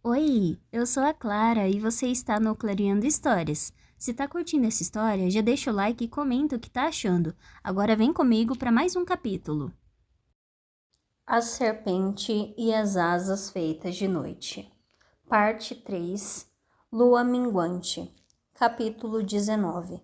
Oi, eu sou a Clara e você está no Clareando Histórias. Se tá curtindo essa história, já deixa o like e comenta o que tá achando. Agora vem comigo para mais um capítulo. A Serpente e as Asas Feitas de Noite. Parte 3. Lua Minguante. Capítulo 19.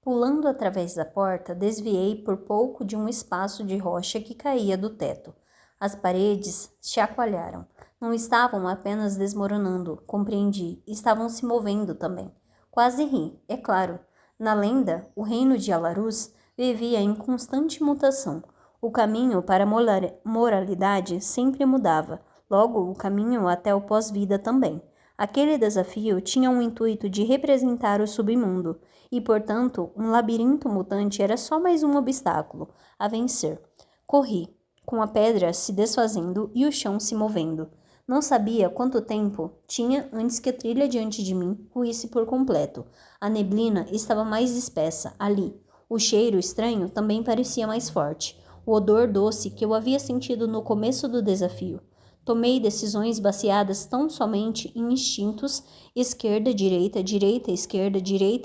Pulando através da porta, desviei por pouco de um espaço de rocha que caía do teto. As paredes chacoalharam. Não estavam apenas desmoronando, compreendi, estavam se movendo também. Quase ri, é claro. Na lenda, o reino de Alarus vivia em constante mutação. O caminho para a moralidade sempre mudava, logo o caminho até o pós-vida também. Aquele desafio tinha um intuito de representar o submundo, e, portanto, um labirinto mutante era só mais um obstáculo a vencer. Corri, com a pedra se desfazendo e o chão se movendo. Não sabia quanto tempo tinha antes que a trilha diante de mim ruísse por completo. A neblina estava mais espessa, ali. O cheiro estranho também parecia mais forte. O odor doce que eu havia sentido no começo do desafio. Tomei decisões baseadas tão somente em instintos, esquerda, direita, esquerda,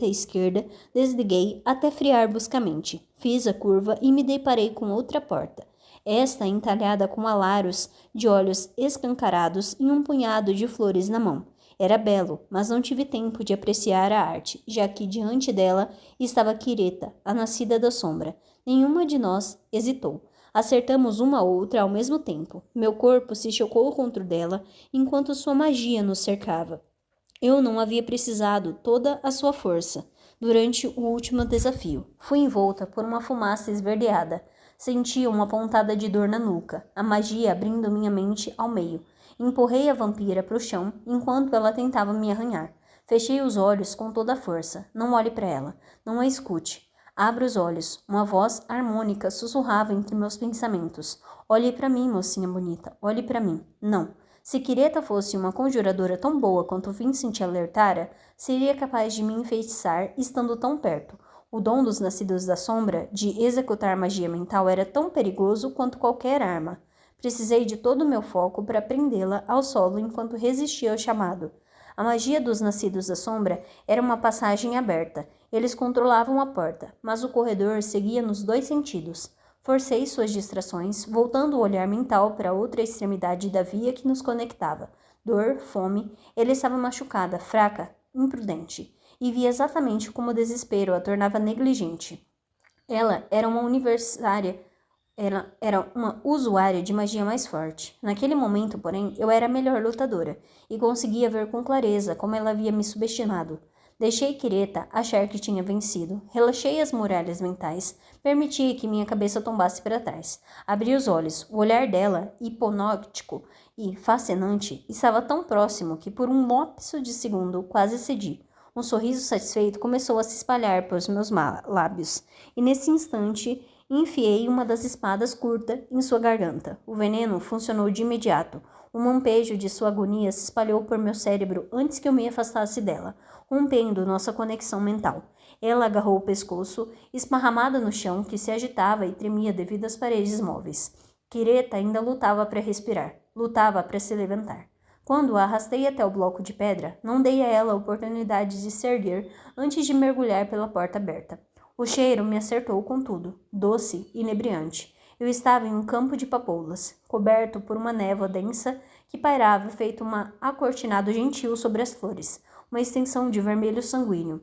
esquerda, desliguei até friar bruscamente. Fiz a curva e me deparei com outra porta. Esta entalhada com alaros de olhos escancarados e um punhado de flores na mão. Era belo, mas não tive tempo de apreciar a arte, já que diante dela estava Quireta, a nascida da sombra. Nenhuma de nós hesitou. Acertamos uma outra ao mesmo tempo. Meu corpo se chocou contra o dela, enquanto sua magia nos cercava. Eu não havia precisado toda a sua força durante o último desafio. Fui envolta por uma fumaça esverdeada. Senti uma pontada de dor na nuca, a magia abrindo minha mente ao meio. Empurrei a vampira para o chão enquanto ela tentava me arranhar. Fechei os olhos com toda a força. Não olhe para ela. Não a escute. Abra os olhos. Uma voz harmônica sussurrava entre meus pensamentos. Olhe para mim, mocinha bonita. Olhe para mim. Não. Se Quireta fosse uma conjuradora tão boa quanto Vincent alertara, seria capaz de me enfeitiçar estando tão perto. O dom dos nascidos da sombra de executar magia mental era tão perigoso quanto qualquer arma. Precisei de todo o meu foco para prendê-la ao solo enquanto resistia ao chamado. A magia dos nascidos da sombra era uma passagem aberta. Eles controlavam a porta, mas o corredor seguia nos dois sentidos. Forcei suas distrações, voltando o olhar mental para outra extremidade da via que nos conectava. Dor, fome, ele estava machucada, fraca, imprudente, e vi exatamente como o desespero a tornava negligente. Ela era uma universitária, era uma usuária de magia mais forte. Naquele momento, porém, eu era a melhor lutadora, e conseguia ver com clareza como ela havia me subestimado. Deixei Quireta achar que tinha vencido. Relaxei as muralhas mentais. Permiti que minha cabeça tombasse para trás. Abri os olhos. O olhar dela, hipnótico e fascinante, estava tão próximo que por um lapso de segundo quase cedi. Um sorriso satisfeito começou a se espalhar pelos meus lábios. E nesse instante, enfiei uma das espadas curta em sua garganta. O veneno funcionou de imediato. Um lampejo de sua agonia se espalhou por meu cérebro antes que eu me afastasse dela, rompendo nossa conexão mental. Ela agarrou o pescoço, esparramada no chão, que se agitava e tremia devido às paredes móveis. Quireta ainda lutava para respirar, lutava para se levantar. Quando a arrastei até o bloco de pedra, não dei a ela a oportunidade de se erguer antes de mergulhar pela porta aberta. O cheiro me acertou com tudo, doce e inebriante. Eu estava em um campo de papoulas, coberto por uma névoa densa que pairava feito um acortinado gentil sobre as flores, uma extensão de vermelho sanguíneo.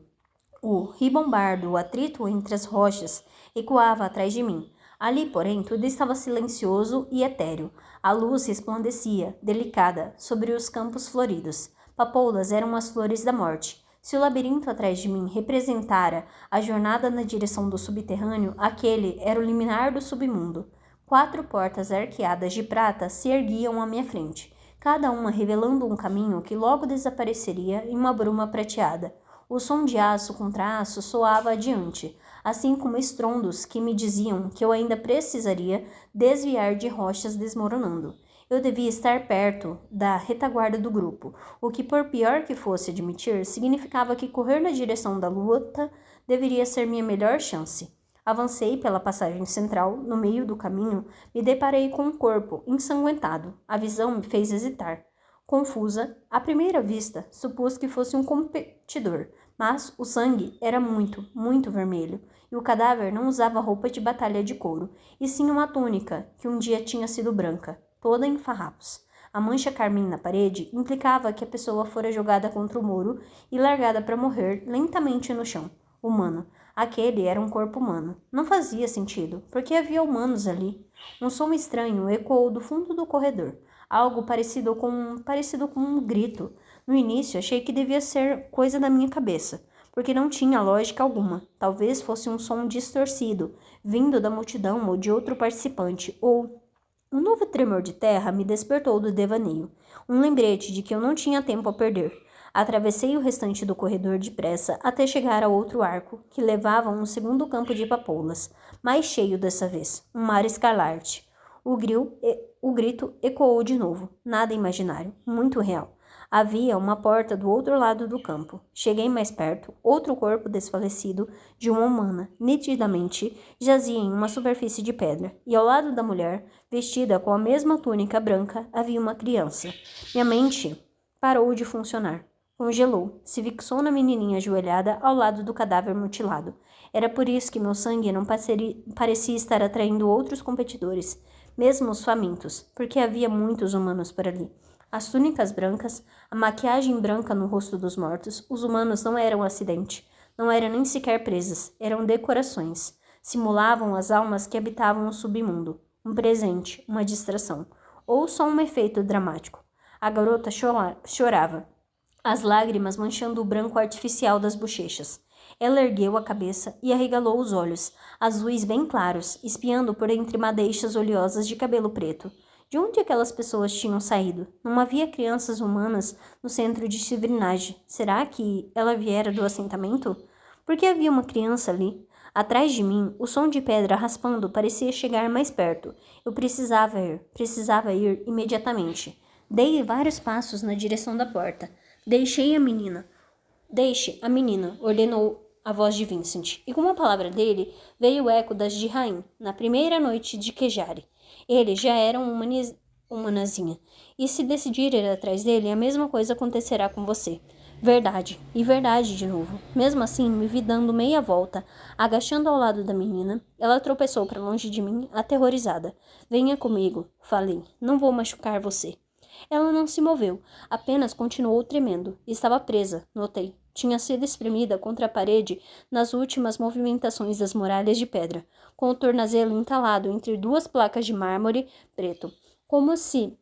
O ribombar do atrito entre as rochas ecoava atrás de mim. Ali, porém, tudo estava silencioso e etéreo. A luz resplandecia, delicada, sobre os campos floridos. Papoulas eram as flores da morte. Se o labirinto atrás de mim representara a jornada na direção do subterrâneo, aquele era o limiar do submundo. 4 portas arqueadas de prata se erguiam à minha frente, cada uma revelando um caminho que logo desapareceria em uma bruma prateada. O som de aço contra aço soava adiante, assim como estrondos que me diziam que eu ainda precisaria desviar de rochas desmoronando. Eu devia estar perto da retaguarda do grupo, o que, por pior que fosse admitir, significava que correr na direção da luta deveria ser minha melhor chance. Avancei pela passagem central. No meio do caminho, me deparei com um corpo ensanguentado. A visão me fez hesitar. Confusa, à primeira vista, supus que fosse um competidor, mas o sangue era muito, muito vermelho, e o cadáver não usava roupa de batalha de couro, e sim uma túnica que um dia tinha sido branca, toda em farrapos. A mancha carmim na parede implicava que a pessoa fora jogada contra o muro e largada para morrer lentamente no chão. Humano. Aquele era um corpo humano. Não fazia sentido, porque havia humanos ali. Um som estranho ecoou do fundo do corredor. Algo parecido com um grito. No início, achei que devia ser coisa da minha cabeça, porque não tinha lógica alguma. Talvez fosse um som distorcido, vindo da multidão ou de outro participante, ou... Um novo tremor de terra me despertou do devaneio. Um lembrete de que eu não tinha tempo a perder. Atravessei o restante do corredor depressa até chegar ao outro arco, que levava a um segundo campo de papoulas, mais cheio dessa vez, um mar escarlate. O grito ecoou de novo, nada imaginário, muito real. Havia uma porta do outro lado do campo. Cheguei mais perto, outro corpo desfalecido de uma humana, nitidamente, jazia em uma superfície de pedra, e ao lado da mulher, vestida com a mesma túnica branca, havia uma criança. Minha mente parou de funcionar. Congelou, se fixou na menininha ajoelhada ao lado do cadáver mutilado. Era por isso que meu sangue não parecia estar atraindo outros competidores, mesmo os famintos, porque havia muitos humanos por ali. As túnicas brancas, a maquiagem branca no rosto dos mortos, os humanos não eram acidente, não eram nem sequer presas, eram decorações. Simulavam as almas que habitavam o submundo, um presente, uma distração, ou só um efeito dramático. A garota chorava, as lágrimas manchando o branco artificial das bochechas. Ela ergueu a cabeça e arregalou os olhos, azuis bem claros, espiando por entre madeixas oleosas de cabelo preto. De onde aquelas pessoas tinham saído? Não havia crianças humanas no centro de Chivrinage. Será que ela viera do assentamento? Por que havia uma criança ali? Atrás de mim, o som de pedra raspando parecia chegar mais perto. Eu precisava ir imediatamente. Dei vários passos na direção da porta. Deixe a menina, ordenou a voz de Vincent, e com a palavra dele veio o eco das de Rain, na primeira noite de Kejari. Ele já era um humanazinha, e se decidir ir atrás dele, a mesma coisa acontecerá com você. Verdade, e verdade de novo. Mesmo assim, me vi dando meia volta, agachando ao lado da menina. Ela tropeçou para longe de mim, aterrorizada. Venha comigo, falei. Não vou machucar você. Ela não se moveu, apenas continuou tremendo. Estava presa, notei. Tinha sido espremida contra a parede nas últimas movimentações das muralhas de pedra, com o tornozelo entalado entre duas placas de mármore preto, como se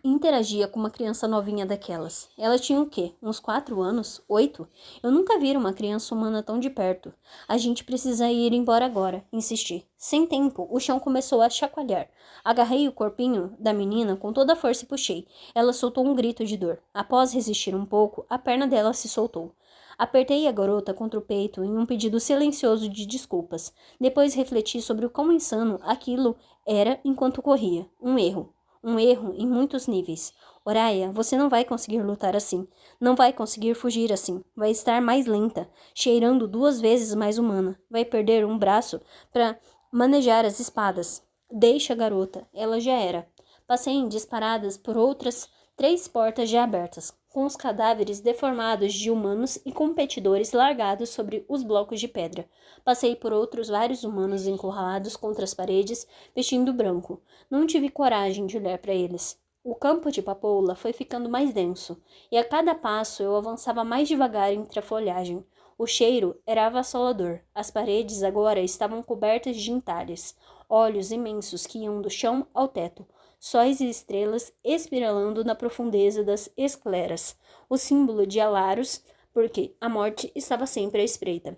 interagia com uma criança novinha daquelas. Ela tinha o quê? Uns 4 anos? 8? Eu nunca vi uma criança humana tão de perto. A gente precisa ir embora agora, insisti. Sem tempo, o chão começou a chacoalhar. Agarrei o corpinho da menina com toda a força e puxei. Ela soltou um grito de dor. Após resistir um pouco, a perna dela se soltou. Apertei a garota contra o peito em um pedido silencioso de desculpas. Depois refleti sobre o quão insano aquilo era enquanto corria. Um erro. Um erro em muitos níveis. Oraya, você não vai conseguir lutar assim. Não vai conseguir fugir assim. Vai estar mais lenta, cheirando 2 vezes mais humana. Vai perder um braço para manejar as espadas. Deixa a garota, ela já era. Passei em disparadas por outras 3 portas já abertas, com os cadáveres deformados de humanos e competidores largados sobre os blocos de pedra. Passei por outros vários humanos encurralados contra as paredes, vestindo branco. Não tive coragem de olhar para eles. O campo de papoula foi ficando mais denso, e a cada passo eu avançava mais devagar entre a folhagem. O cheiro era avassalador. As paredes agora estavam cobertas de entalhes, olhos imensos que iam do chão ao teto, sóis e estrelas espiralando na profundeza das escleras, o símbolo de Alaros, porque a morte estava sempre à espreita.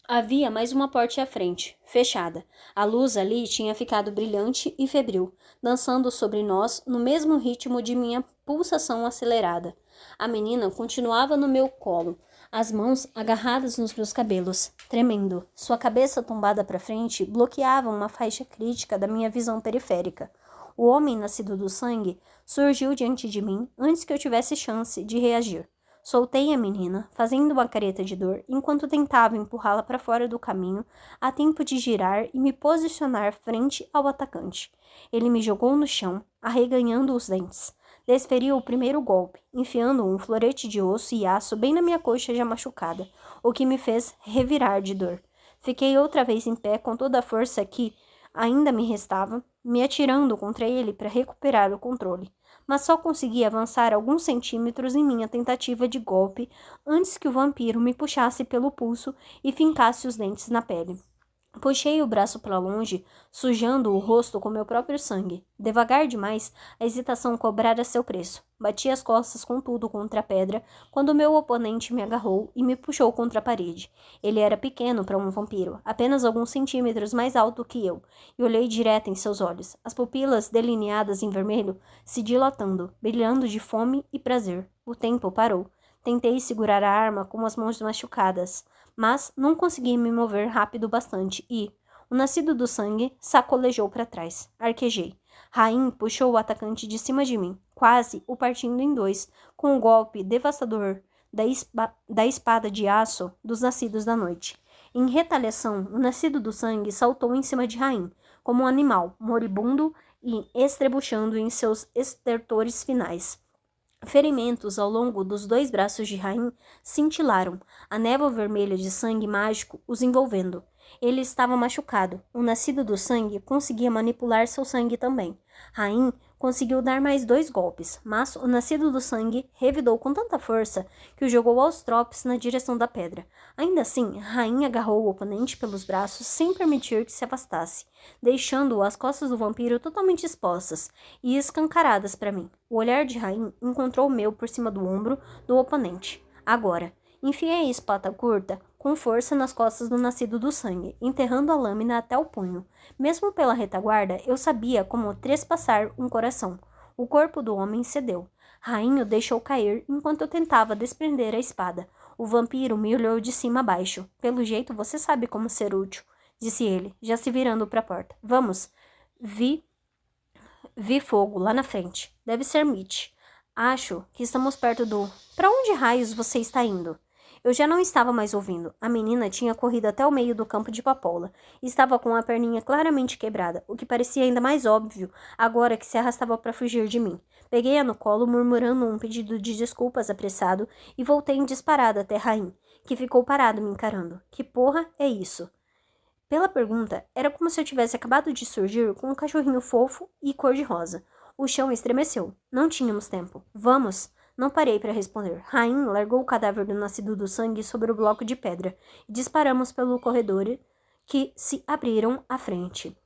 Havia mais uma porta à frente, fechada. A luz ali tinha ficado brilhante e febril, dançando sobre nós no mesmo ritmo de minha pulsação acelerada. A menina continuava no meu colo, as mãos agarradas nos meus cabelos, tremendo. Sua cabeça tombada para frente bloqueava uma faixa crítica da minha visão periférica. O homem nascido do sangue surgiu diante de mim antes que eu tivesse chance de reagir. Soltei a menina, fazendo uma careta de dor, enquanto tentava empurrá-la para fora do caminho, a tempo de girar e me posicionar frente ao atacante. Ele me jogou no chão, arreganhando os dentes. Desferiu o primeiro golpe, enfiando um florete de osso e aço bem na minha coxa já machucada, o que me fez revirar de dor. Fiquei outra vez em pé com toda a força que ainda me restava, me atirando contra ele para recuperar o controle. Mas só consegui avançar alguns centímetros em minha tentativa de golpe antes que o vampiro me puxasse pelo pulso e fincasse os dentes na pele. Puxei o braço para longe, sujando o rosto com meu próprio sangue. Devagar demais, a hesitação cobrara seu preço. Bati as costas com tudo contra a pedra quando meu oponente me agarrou e me puxou contra a parede. Ele era pequeno para um vampiro, apenas alguns centímetros mais alto que eu, e olhei direto em seus olhos, as pupilas delineadas em vermelho se dilatando, brilhando de fome e prazer. O tempo parou. Tentei segurar a arma com as mãos machucadas, mas não consegui me mover rápido bastante e, o nascido do sangue, sacolejou para trás. Arquejei. Rain puxou o atacante de cima de mim, quase o partindo em dois, com o golpe devastador da espada de aço dos nascidos da noite. Em retaliação, o nascido do sangue saltou em cima de Rain, como um animal, moribundo e estrebuchando em seus estertores finais. Ferimentos ao longo dos dois braços de Rain cintilaram, a névoa vermelha de sangue mágico os envolvendo. Ele estava machucado. O nascido do sangue conseguia manipular seu sangue também. Rain conseguiu dar mais 2 golpes, mas o nascido do sangue revidou com tanta força que o jogou aos tropes na direção da pedra. Ainda assim, Rain agarrou o oponente pelos braços sem permitir que se afastasse, deixando as costas do vampiro totalmente expostas e escancaradas para mim. O olhar de Rain encontrou o meu por cima do ombro do oponente. Agora, enfiei a espada curta com força nas costas do nascido do sangue, enterrando a lâmina até o punho. Mesmo pela retaguarda, eu sabia como trespassar um coração. O corpo do homem cedeu. Rain o deixou cair enquanto eu tentava desprender a espada. O vampiro me olhou de cima a baixo. Pelo jeito, você sabe como ser útil, disse ele, já se virando para a porta. Vamos. Vi fogo lá na frente. Deve ser Mitch. Acho que estamos perto do... Para onde raios você está indo? Eu já não estava mais ouvindo. A menina tinha corrido até o meio do campo de papoula e estava com a perninha claramente quebrada, o que parecia ainda mais óbvio agora que se arrastava para fugir de mim. Peguei-a no colo, murmurando um pedido de desculpas apressado e voltei em disparada até Rain, que ficou parado me encarando. Que porra é isso? Pela pergunta, era como se eu tivesse acabado de surgir com um cachorrinho fofo e cor-de-rosa. O chão estremeceu. Não tínhamos tempo. Vamos! Não parei para responder. Rain largou o cadáver do nascido do sangue sobre o bloco de pedra e disparamos pelo corredor que se abriram à frente.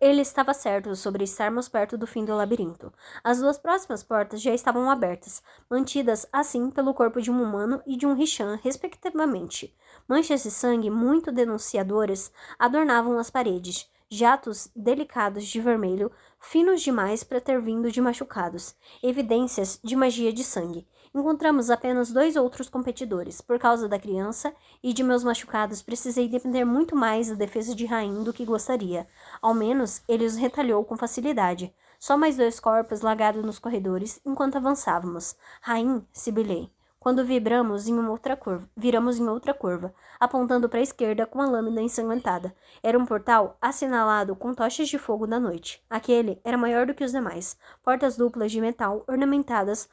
Ele estava certo sobre estarmos perto do fim do labirinto. As 2 próximas portas já estavam abertas, mantidas assim pelo corpo de um humano e de um Rishan, respectivamente. Manchas de sangue muito denunciadoras adornavam as paredes, jatos delicados de vermelho, finos demais para ter vindo de machucados, evidências de magia de sangue. Encontramos apenas 2 outros competidores. Por causa da criança e de meus machucados, precisei depender muito mais da defesa de Rain do que gostaria. Ao menos, ele os retalhou com facilidade. Só mais 2 corpos largados nos corredores enquanto avançávamos. Rain, sibilei. Quando viramos em outra curva, apontando para a esquerda com a lâmina ensanguentada. Era um portal assinalado com tochas de fogo da noite. Aquele era maior do que os demais. Portas duplas de metal ornamentadas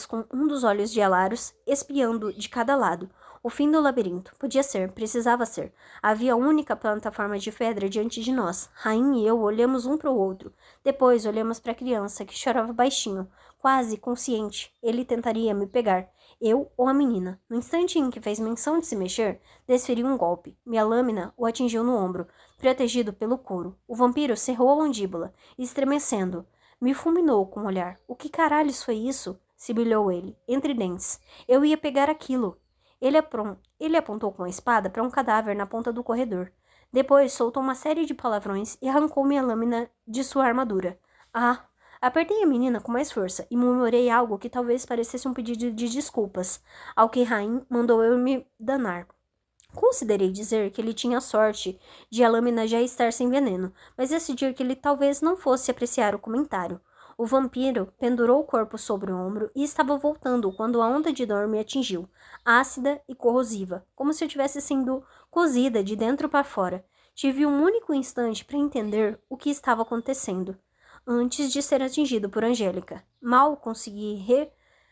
com um dos olhos de Alaros espiando de cada lado. O fim do labirinto. Podia ser, precisava ser. Havia uma única plataforma de pedra diante de nós. Rain e eu olhamos um para o outro. Depois olhamos para a criança, que chorava baixinho, quase consciente. Ele tentaria me pegar. Eu ou a menina. No instante em que fez menção de se mexer, desferi um golpe. Minha lâmina o atingiu no ombro, protegido pelo couro. O vampiro cerrou a mandíbula, estremecendo. Me fulminou com o olhar. O que caralhos foi isso? Sibilhou ele, entre dentes. Eu ia pegar aquilo. Ele apontou com a espada para um cadáver na ponta do corredor. Depois soltou uma série de palavrões e arrancou minha lâmina de sua armadura. Ah! Apertei a menina com mais força e murmurei algo que talvez parecesse um pedido de desculpas, ao que Rain mandou eu me danar. Considerei dizer que ele tinha sorte de a lâmina já estar sem veneno, mas decidi que ele talvez não fosse apreciar o comentário. O vampiro pendurou o corpo sobre o ombro e estava voltando quando a onda de dor me atingiu, ácida e corrosiva, como se eu tivesse sido cozida de dentro para fora. Tive um único instante para entender o que estava acontecendo. antes de ser atingido por Angélica. Mal consegui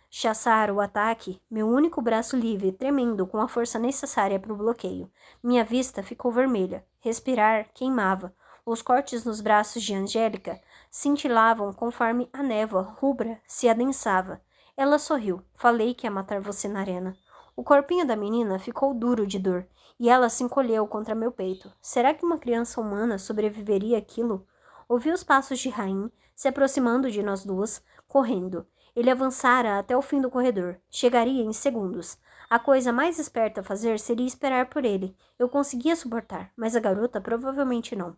rechaçar o ataque, meu único braço livre tremendo com a força necessária para o bloqueio. Minha vista ficou vermelha, respirar queimava. Os cortes nos braços de Angélica cintilavam conforme a névoa rubra se adensava. Ela sorriu. Falei que ia matar você na arena. O corpinho da menina ficou duro de dor, e ela se encolheu contra meu peito. Será que uma criança humana sobreviveria àquilo? Ouvi os passos de Raim se aproximando de nós duas, correndo. Ele avançara até o fim do corredor. Chegaria em segundos. A coisa mais esperta a fazer seria esperar por ele. Eu conseguia suportar, mas a garota provavelmente não.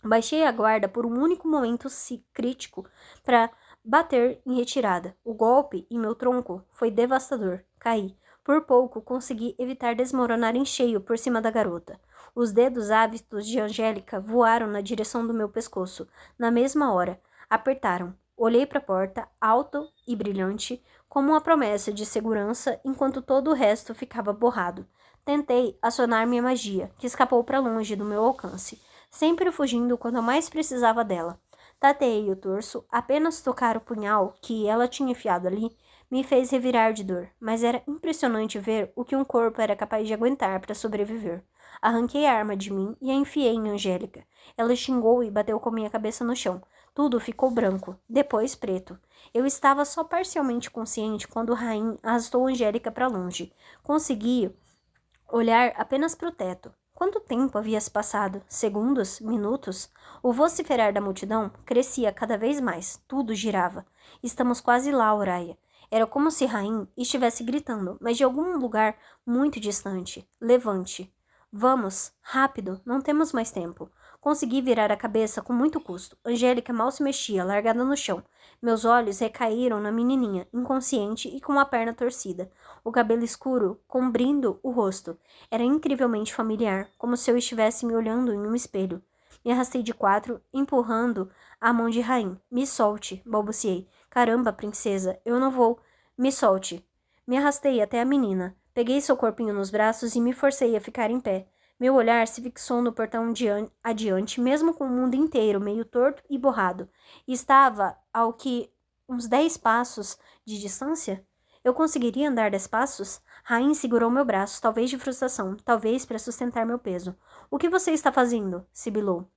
Baixei a guarda por um único momento crítico para bater em retirada. O golpe em meu tronco foi devastador. Caí. Por pouco consegui evitar desmoronar em cheio por cima da garota. Os dedos ávidos de Angélica voaram na direção do meu pescoço. Na mesma hora, apertaram. Olhei para a porta, alto e brilhante, como uma promessa de segurança, enquanto todo o resto ficava borrado. Tentei acionar minha magia, que escapou para longe do meu alcance, sempre fugindo quando eu mais precisava dela. Tateei o torso, apenas tocar o punhal que ela tinha enfiado ali me fez revirar de dor, mas era impressionante ver o que um corpo era capaz de aguentar para sobreviver. Arranquei a arma de mim e a enfiei em Angélica. Ela xingou e bateu com minha cabeça no chão. Tudo ficou branco, depois preto. Eu estava só parcialmente consciente quando Raim arrastou Angélica para longe. Consegui olhar apenas para o teto. Quanto tempo havia se passado? Segundos? Minutos? O vociferar da multidão crescia cada vez mais. Tudo girava. Estamos quase lá, Uraia. Era como se Raim estivesse gritando, mas de algum lugar muito distante. Levante. Vamos, rápido, não temos mais tempo. Consegui virar a cabeça com muito custo. Angélica mal se mexia, largada no chão. Meus olhos recaíram na menininha, inconsciente e com a perna torcida. O cabelo escuro cobrindo o rosto. Era incrivelmente familiar, como se eu estivesse me olhando em um espelho. Me arrastei de quatro, empurrando a mão de Raim. Me solte, balbuciei. Caramba, princesa, eu não vou. Me solte. Me arrastei até a menina. Peguei seu corpinho nos braços e me forcei a ficar em pé. Meu olhar se fixou no portão adiante, mesmo com o mundo inteiro meio torto e borrado. E estava ao que uns 10 passos de distância? Eu conseguiria andar 10 passos? Rain segurou meu braço, talvez de frustração, talvez para sustentar meu peso. O que você está fazendo? Sibilou.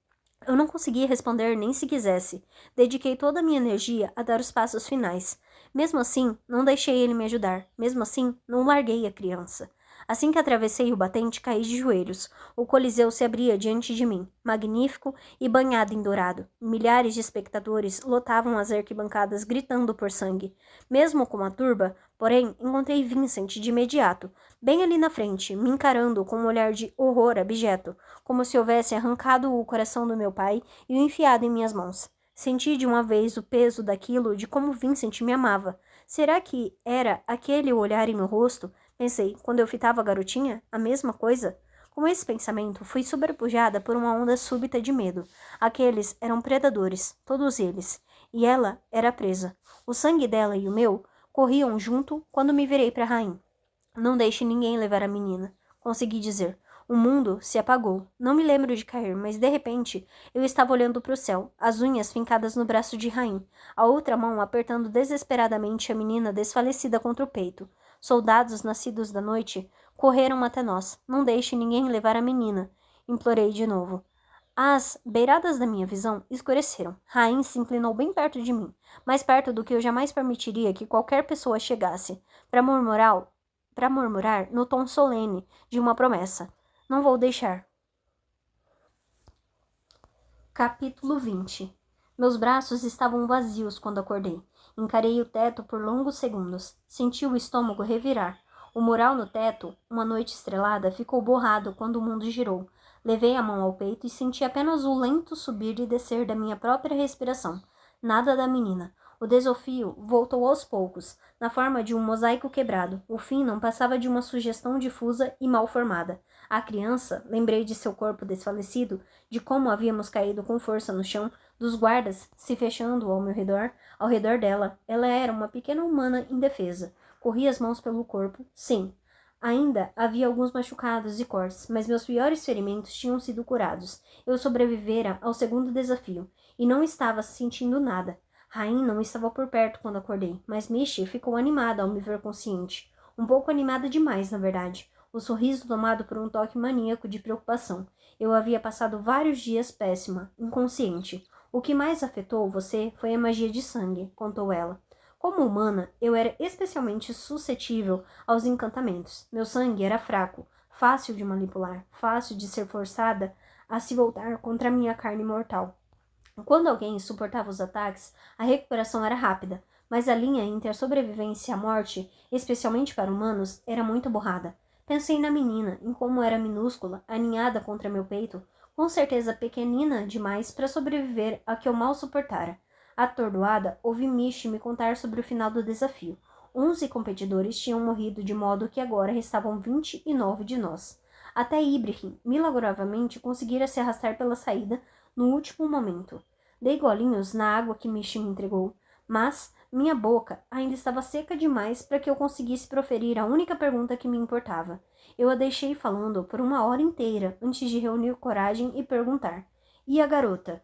Eu não conseguia responder nem se quisesse. Dediquei toda a minha energia a dar os passos finais. Mesmo assim, não deixei ele me ajudar. Mesmo assim, não larguei a criança. Assim que atravessei o batente, caí de joelhos. O coliseu se abria diante de mim, magnífico e banhado em dourado. Milhares de espectadores lotavam as arquibancadas gritando por sangue. Mesmo com a turba, porém, encontrei Vincent de imediato, bem ali na frente, me encarando com um olhar de horror abjeto, como se houvesse arrancado o coração do meu pai e o enfiado em minhas mãos. Senti de uma vez o peso daquilo, de como Vincent me amava. Será que era aquele o olhar em meu rosto? Pensei, quando eu fitava a garotinha, a mesma coisa? Com esse pensamento, fui sobrepujada por uma onda súbita de medo. Aqueles eram predadores, todos eles, e ela era presa. O sangue dela e o meu corriam junto quando me virei para Raim. Não deixe ninguém levar a menina, consegui dizer. O mundo se apagou. Não me lembro de cair, mas de repente eu estava olhando para o céu, as unhas fincadas no braço de Raim, a outra mão apertando desesperadamente a menina desfalecida contra o peito. Soldados nascidos da noite correram até nós. Não deixe ninguém levar a menina, implorei de novo. As beiradas da minha visão escureceram. Raim se inclinou bem perto de mim, mais perto do que eu jamais permitiria que qualquer pessoa chegasse, para murmurar no tom solene de uma promessa. Não vou deixar. Capítulo 20. Meus braços estavam vazios quando acordei. Encarei o teto por longos segundos. Senti o estômago revirar. O mural no teto, uma noite estrelada, ficou borrado quando o mundo girou. Levei a mão ao peito e senti apenas o lento subir e descer da minha própria respiração. Nada da menina. O desafio voltou aos poucos, na forma de um mosaico quebrado. O fim não passava de uma sugestão difusa e mal formada. A criança, lembrei de seu corpo desfalecido, de como havíamos caído com força no chão, dos guardas se fechando ao redor dela. Ela era uma pequena humana indefesa. Corri as mãos pelo corpo. Sim, Ainda havia alguns machucados e cortes, mas meus piores ferimentos tinham sido curados. Eu sobrevivera ao segundo desafio, e não estava sentindo nada. Rain não estava por perto quando acordei, mas Michi ficou animada ao me ver consciente. Um pouco animada demais, na verdade. O sorriso tomado por um toque maníaco de preocupação. Eu havia passado vários dias péssima, inconsciente. O que mais afetou você foi a magia de sangue, contou ela. Como humana, eu era especialmente suscetível aos encantamentos. Meu sangue era fraco, fácil de manipular, fácil de ser forçada a se voltar contra a minha carne mortal. Quando alguém suportava os ataques, a recuperação era rápida, mas a linha entre a sobrevivência e a morte, especialmente para humanos, era muito borrada. Pensei na menina, em como era minúscula, aninhada contra meu peito, com certeza pequenina demais para sobreviver a que eu mal suportara. Atordoada, ouvi Michi me contar sobre o final do desafio. 11 competidores tinham morrido de modo que agora restavam 29 de nós. Até Ibrahim, milagrosamente, conseguira se arrastar pela saída no último momento. Dei golinhos na água que Michi me entregou, mas minha boca ainda estava seca demais para que eu conseguisse proferir a única pergunta que me importava. Eu a deixei falando por 1 hora inteira antes de reunir coragem e perguntar. E a garota?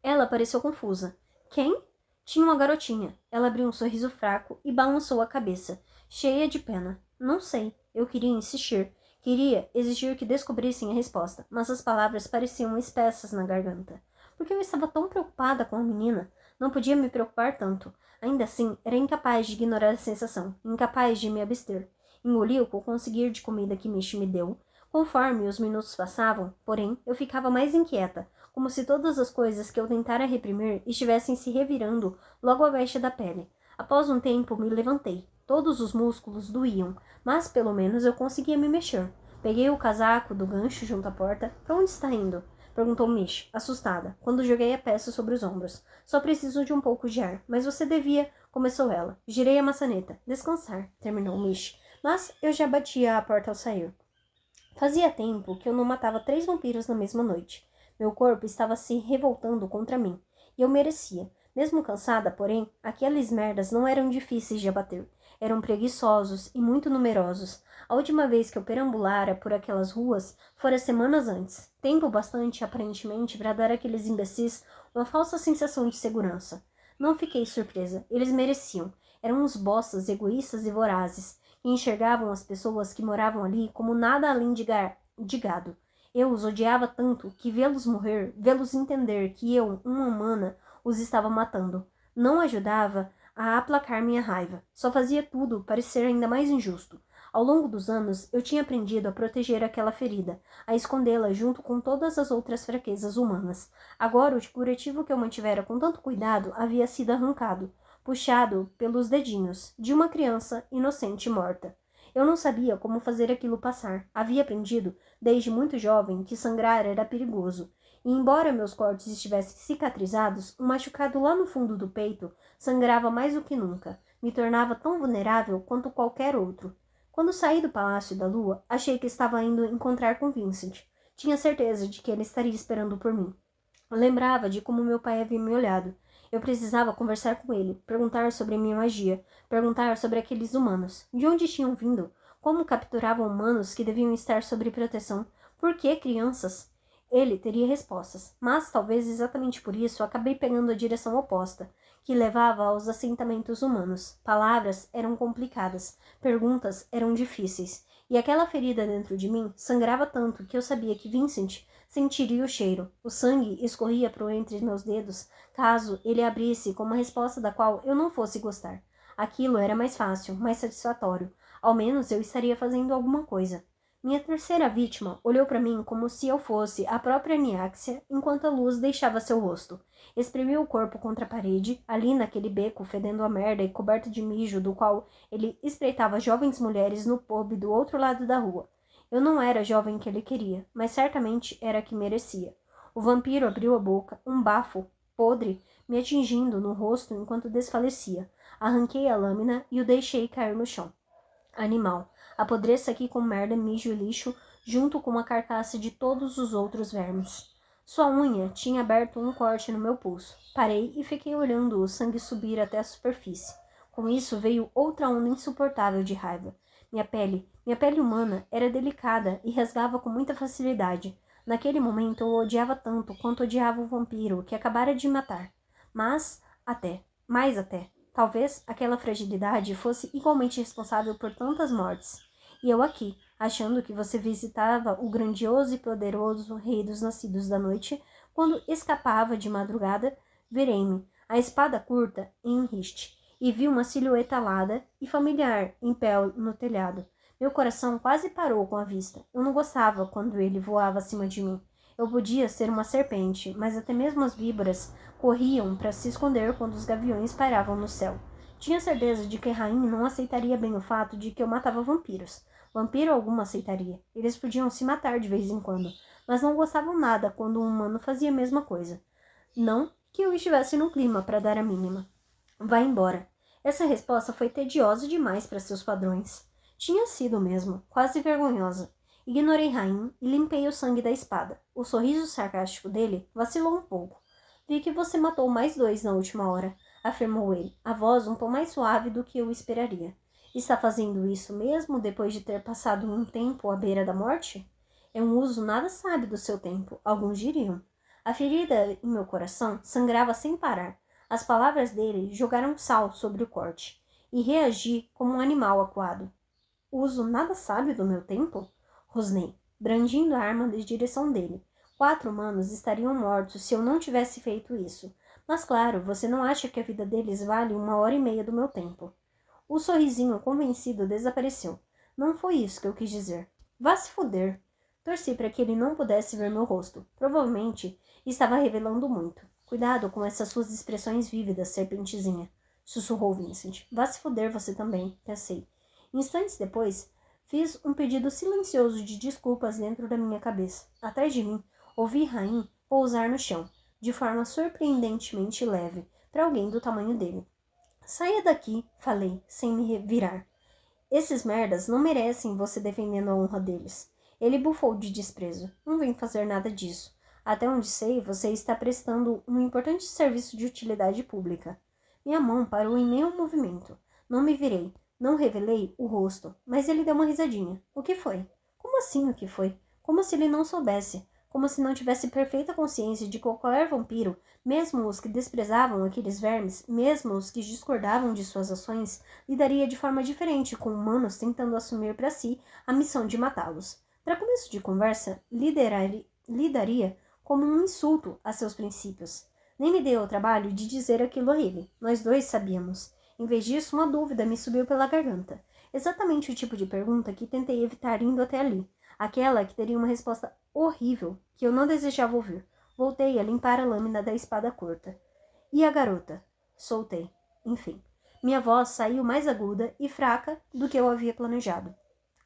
Ela pareceu confusa. Quem? Tinha uma garotinha. Ela abriu um sorriso fraco e balançou a cabeça, cheia de pena. Não sei. Eu queria insistir. Queria exigir que descobrissem a resposta, mas as palavras pareciam espessas na garganta. Porque eu estava tão preocupada com a menina? Não podia me preocupar tanto. Ainda assim, era incapaz de ignorar a sensação, incapaz de me abster. Engoli o que conseguir de comida que Michi me deu. Conforme os minutos passavam, porém, eu ficava mais inquieta, como se todas as coisas que eu tentara reprimir estivessem se revirando logo abaixo da pele. Após um tempo, me levantei. Todos os músculos doíam, mas pelo menos eu conseguia me mexer. Peguei o casaco do gancho junto à porta. Para onde está indo? Perguntou Mish, assustada, quando joguei a peça sobre os ombros. Só preciso de um pouco de ar, mas você devia... Começou ela. Girei a maçaneta. Descansar, terminou Mish. Mas eu já batia a porta ao sair. Fazia tempo que eu não matava 3 vampiros na mesma noite. Meu corpo estava se revoltando contra mim, e eu merecia. Mesmo cansada, porém, aqueles merdas não eram difíceis de abater. Eram preguiçosos e muito numerosos. A última vez que eu perambulara por aquelas ruas fora semanas antes. Tempo bastante, aparentemente, para dar àqueles imbecis uma falsa sensação de segurança. Não fiquei surpresa. Eles mereciam. Eram uns bostas egoístas e vorazes, e enxergavam as pessoas que moravam ali como nada além de gado. Eu os odiava tanto que vê-los morrer, vê-los entender que eu, uma humana, os estava matando, não ajudava a aplacar minha raiva. Só fazia tudo parecer ainda mais injusto. Ao longo dos anos, eu tinha aprendido a proteger aquela ferida, a escondê-la junto com todas as outras fraquezas humanas. Agora, o curativo que eu mantivera com tanto cuidado havia sido arrancado, puxado pelos dedinhos de uma criança inocente morta. Eu não sabia como fazer aquilo passar. Havia aprendido, desde muito jovem, que sangrar era perigoso. E embora meus cortes estivessem cicatrizados, o machucado lá no fundo do peito sangrava mais do que nunca. Me tornava tão vulnerável quanto qualquer outro. Quando saí do Palácio da Lua, achei que estava indo encontrar com Vincent. Tinha certeza de que ele estaria esperando por mim. Lembrava de como meu pai havia me olhado. Eu precisava conversar com ele, perguntar sobre minha magia, perguntar sobre aqueles humanos. De onde tinham vindo? Como capturavam humanos que deviam estar sob proteção? Por que crianças? Ele teria respostas, mas talvez exatamente por isso acabei pegando a direção oposta, que levava aos assentamentos humanos. Palavras eram complicadas, perguntas eram difíceis, e aquela ferida dentro de mim sangrava tanto que eu sabia que Vincent sentiria o cheiro. O sangue escorria por entre meus dedos, caso ele abrisse com uma resposta da qual eu não fosse gostar. Aquilo era mais fácil, mais satisfatório. Ao menos eu estaria fazendo alguma coisa. Minha terceira vítima olhou para mim como se eu fosse a própria Niáxia, enquanto a luz deixava seu rosto. Espremeu o corpo contra a parede, ali naquele beco fedendo a merda e coberto de mijo do qual ele espreitava jovens mulheres no pub do outro lado da rua. Eu não era a jovem que ele queria, mas certamente era a que merecia. O vampiro abriu a boca, um bafo podre me atingindo no rosto enquanto desfalecia. Arranquei a lâmina e o deixei cair no chão. Animal, apodreça aqui com merda, mijo e lixo, junto com a carcaça de todos os outros vermes. Sua unha tinha aberto um corte no meu pulso. Parei e fiquei olhando o sangue subir até a superfície. Com isso veio outra onda insuportável de raiva. Minha pele humana era delicada e rasgava com muita facilidade. Naquele momento eu o odiava tanto quanto odiava o vampiro que acabara de matar. Mais até, talvez aquela fragilidade fosse igualmente responsável por tantas mortes. E eu aqui, achando que você visitava o grandioso e poderoso Rei dos Nascidos da Noite, quando escapava de madrugada, virei-me, a espada curta em riste, e vi uma silhueta alada e familiar em pé no telhado. Meu coração quase parou com a vista. Eu não gostava quando ele voava acima de mim. Eu podia ser uma serpente, mas até mesmo as víboras corriam para se esconder quando os gaviões pairavam no céu. Tinha certeza de que Rain não aceitaria bem o fato de que eu matava vampiros. Vampiro algum aceitaria. Eles podiam se matar de vez em quando, mas não gostavam nada quando um humano fazia a mesma coisa. Não que eu estivesse no clima para dar a mínima. Vá embora. Essa resposta foi tediosa demais para seus padrões. Tinha sido mesmo, quase vergonhosa. Ignorei Rain e limpei o sangue da espada. O sorriso sarcástico dele vacilou um pouco. Vi que você matou mais 2 na última hora, afirmou ele, a voz um pouco mais suave do que eu esperaria. Está fazendo isso mesmo depois de ter passado um tempo à beira da morte? É um uso nada sábio do seu tempo, alguns diriam. A ferida em meu coração sangrava sem parar. As palavras dele jogaram sal sobre o corte, e reagi como um animal acuado. Uso nada sábio do meu tempo? Rosnei, brandindo a arma na direção dele. 4 humanos estariam mortos se eu não tivesse feito isso. Mas claro, você não acha que a vida deles vale 1h30 do meu tempo. O sorrisinho convencido desapareceu. Não foi isso que eu quis dizer. Vá se fuder. Torci para que ele não pudesse ver meu rosto. Provavelmente estava revelando muito. Cuidado com essas suas expressões vívidas, serpentezinha. Sussurrou Vincent. Vá se fuder você também, pensei. Instantes depois, fiz um pedido silencioso de desculpas dentro da minha cabeça. Atrás de mim, ouvi Rain pousar no chão, de forma surpreendentemente leve, para alguém do tamanho dele. Saia daqui, falei, sem me virar. Esses merdas não merecem você defendendo a honra deles. Ele bufou de desprezo. Não vem fazer nada disso. Até onde sei, você está prestando um importante serviço de utilidade pública. Minha mão parou em meio movimento. Não me virei. Não revelei o rosto, mas ele deu uma risadinha. O que foi? Como assim o que foi? Como se ele não soubesse. Como se não tivesse perfeita consciência de que qualquer vampiro, mesmo os que desprezavam aqueles vermes, mesmo os que discordavam de suas ações, lidaria de forma diferente com humanos tentando assumir para si a missão de matá-los. Para começo de conversa, lidaria como um insulto a seus princípios. Nem me deu o trabalho de dizer aquilo a ele. Nós dois sabíamos. Em vez disso, uma dúvida me subiu pela garganta. Exatamente o tipo de pergunta que tentei evitar indo até ali. Aquela que teria uma resposta horrível, que eu não desejava ouvir. Voltei a limpar a lâmina da espada curta. E a garota? Soltei. Enfim. Minha voz saiu mais aguda e fraca do que eu havia planejado.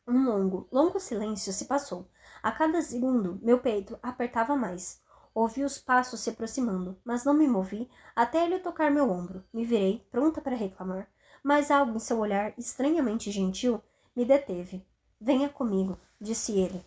Um longo silêncio se passou. A cada segundo, meu peito apertava mais. Ouvi os passos se aproximando, mas não me movi até ele tocar meu ombro. Me virei, pronta para reclamar, mas algo em seu olhar estranhamente gentil me deteve. Venha comigo, disse ele.